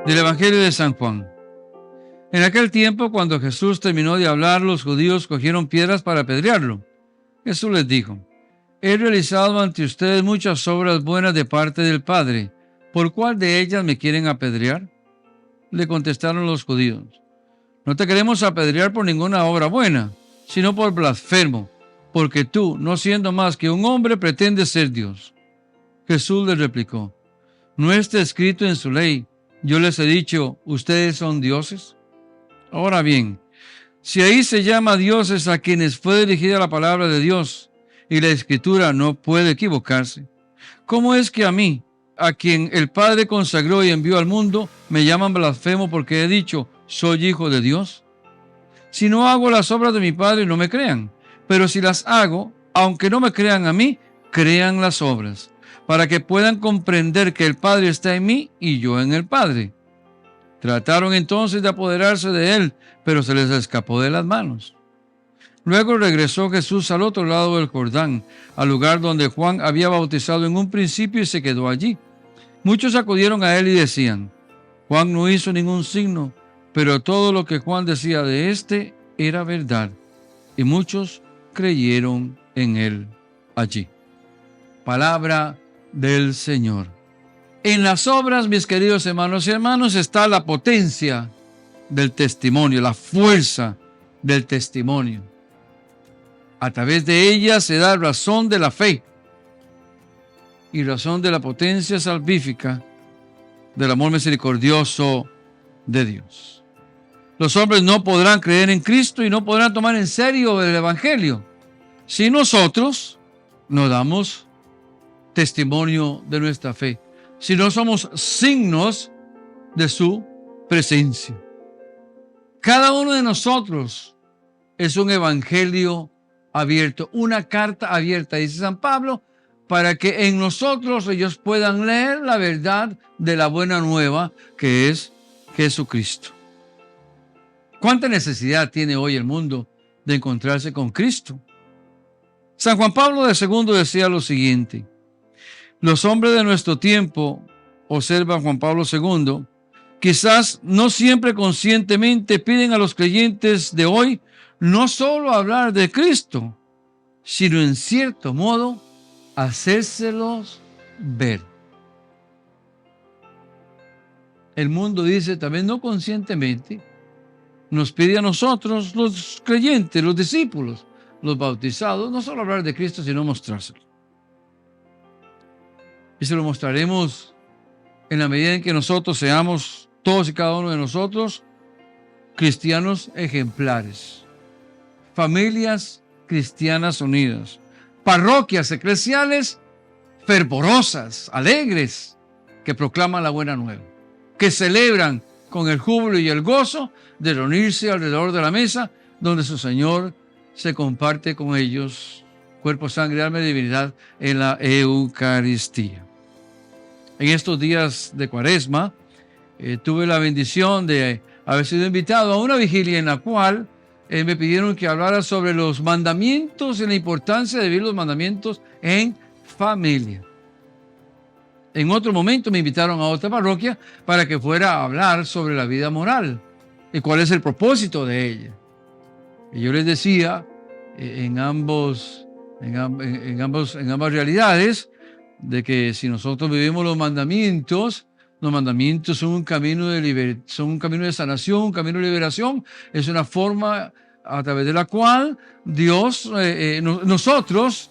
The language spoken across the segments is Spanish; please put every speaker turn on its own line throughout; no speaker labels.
Del Evangelio de San Juan. En aquel tiempo, cuando Jesús terminó de hablar, los judíos cogieron piedras para apedrearlo. Jesús les dijo: he realizado ante ustedes muchas obras buenas de parte del Padre. ¿Por cuál de ellas me quieren apedrear? Le contestaron los judíos: no te queremos apedrear por ninguna obra buena, sino por blasfemo, porque tú, no siendo más que un hombre, pretendes ser Dios. Jesús les replicó: ¿no está escrito en su ley, yo les he dicho, ustedes son dioses? Ahora bien, si ahí se llama dioses a quienes fue dirigida la palabra de Dios, y la Escritura no puede equivocarse, ¿cómo es que a mí, a quien el Padre consagró y envió al mundo, me llaman blasfemo porque he dicho, soy hijo de Dios? Si no hago las obras de mi Padre, no me crean, pero si las hago, aunque no me crean a mí, crean las obras, para que puedan comprender que el Padre está en mí y yo en el Padre. Trataron entonces de apoderarse de él, pero se les escapó de las manos. Luego regresó Jesús al otro lado del Jordán, al lugar donde Juan había bautizado en un principio, y se quedó allí. Muchos acudieron a él y decían: Juan no hizo ningún signo, pero todo lo que Juan decía de éste era verdad. Y muchos creyeron en él allí. Palabra del Señor. En las obras, mis queridos hermanos y hermanas, está la potencia del testimonio, la fuerza del testimonio. A través de ella se da razón de la fe y razón de la potencia salvífica del amor misericordioso de Dios. Los hombres no podrán creer en Cristo y no podrán tomar en serio el Evangelio si nosotros no damos testimonio de nuestra fe, si no somos signos de su presencia. Cada uno de nosotros es un evangelio abierto, una carta abierta, dice San Pablo, para que en nosotros ellos puedan leer la verdad de la buena nueva, que es Jesucristo. ¿Cuánta necesidad tiene hoy el mundo de encontrarse con Cristo? San Juan Pablo II decía lo siguiente: los hombres de nuestro tiempo, observa Juan Pablo II, quizás no siempre conscientemente piden a los creyentes de hoy no solo hablar de Cristo, sino en cierto modo hacérselos ver. El mundo, dice también no conscientemente, nos pide a nosotros, los creyentes, los discípulos, los bautizados, no solo hablar de Cristo, sino mostrárselo. Y se lo mostraremos en la medida en que nosotros seamos, todos y cada uno de nosotros, cristianos ejemplares, familias cristianas unidas, parroquias eclesiales fervorosas, alegres, que proclaman la buena nueva, que celebran con el júbilo y el gozo de reunirse alrededor de la mesa donde su Señor se comparte con ellos, cuerpo, sangre, alma y divinidad, en la Eucaristía. En estos días de Cuaresma, tuve la bendición de haber sido invitado a una vigilia en la cual me pidieron que hablara sobre los mandamientos y la importancia de vivir los mandamientos en familia. En otro momento me invitaron a otra parroquia para que fuera a hablar sobre la vida moral y cuál es el propósito de ella. Y yo les decía, en ambas realidades, de que si nosotros vivimos los mandamientos son un camino de sanación, un camino de liberación. Es una forma a través de la cual Dios, nosotros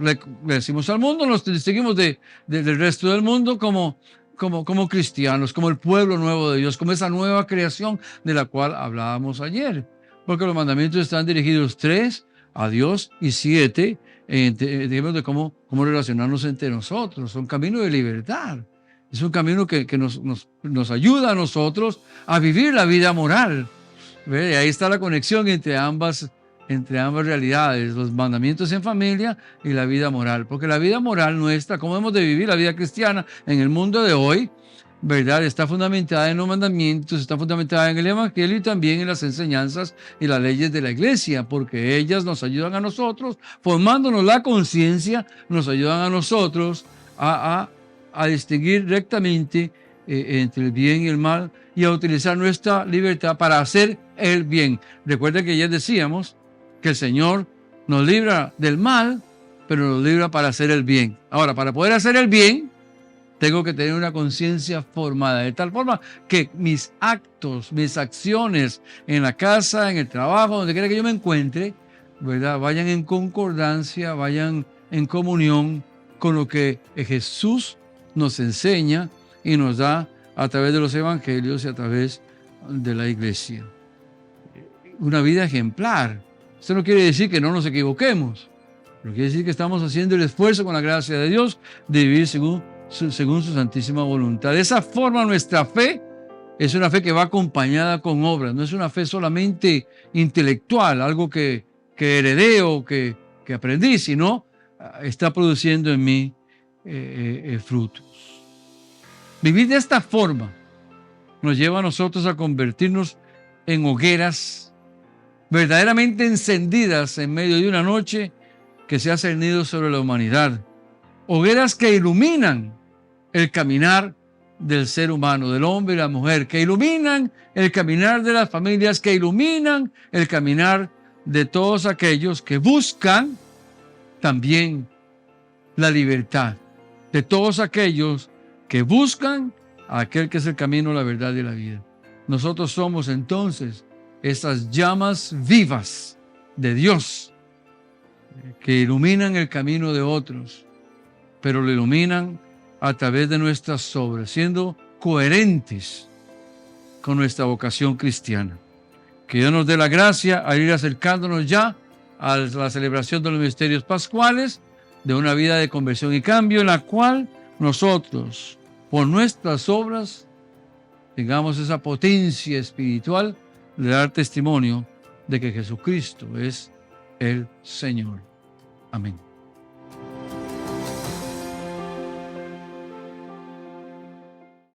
le decimos al mundo, nos distinguimos del resto del mundo como cristianos, como el pueblo nuevo de Dios, como esa nueva creación de la cual hablábamos ayer. Porque los mandamientos están dirigidos 3 a Dios y 7 digamos de cómo relacionarnos entre nosotros. Es un camino de libertad. Es un camino que nos ayuda a nosotros a vivir la vida moral. ¿Ve? Y ahí está la conexión entre ambas realidades, los mandamientos en familia y la vida moral. Porque la vida moral nuestra, cómo hemos de vivir la vida cristiana en el mundo de hoy, ¿verdad? Está fundamentada en los mandamientos, está fundamentada en el Evangelio y también en las enseñanzas y las leyes de la Iglesia, porque ellas nos ayudan a nosotros, formándonos la conciencia, nos ayudan a nosotros a distinguir rectamente entre el bien y el mal y a utilizar nuestra libertad para hacer el bien. Recuerden que ya decíamos que el Señor nos libra del mal, pero nos libra para hacer el bien. Ahora, para poder hacer el bien, tengo que tener una conciencia formada, de tal forma que mis actos, mis acciones en la casa, en el trabajo, donde quiera que yo me encuentre, ¿verdad?, vayan en concordancia, vayan en comunión con lo que Jesús nos enseña y nos da a través de los evangelios y a través de la iglesia. Una vida ejemplar. Esto no quiere decir que no nos equivoquemos, pero quiere decir que estamos haciendo el esfuerzo con la gracia de Dios de vivir según su santísima voluntad. De esa forma nuestra fe es una fe que va acompañada con obras, no es una fe solamente intelectual, algo que heredé o que aprendí, sino está produciendo en mí frutos. Vivir de esta forma nos lleva a nosotros a convertirnos en hogueras verdaderamente encendidas en medio de una noche que se ha cernido sobre la humanidad. Hogueras que iluminan el caminar del ser humano, del hombre y la mujer, que iluminan el caminar de las familias, que iluminan el caminar de todos aquellos que buscan también la libertad, de todos aquellos que buscan a aquel que es el camino, la verdad y la vida. Nosotros somos entonces esas llamas vivas de Dios que iluminan el camino de otros, pero lo iluminan a través de nuestras obras, siendo coherentes con nuestra vocación cristiana. Que Dios nos dé la gracia a ir acercándonos ya a la celebración de los misterios pascuales, de una vida de conversión y cambio, en la cual nosotros, por nuestras obras, tengamos esa potencia espiritual de dar testimonio de que Jesucristo es el Señor. Amén.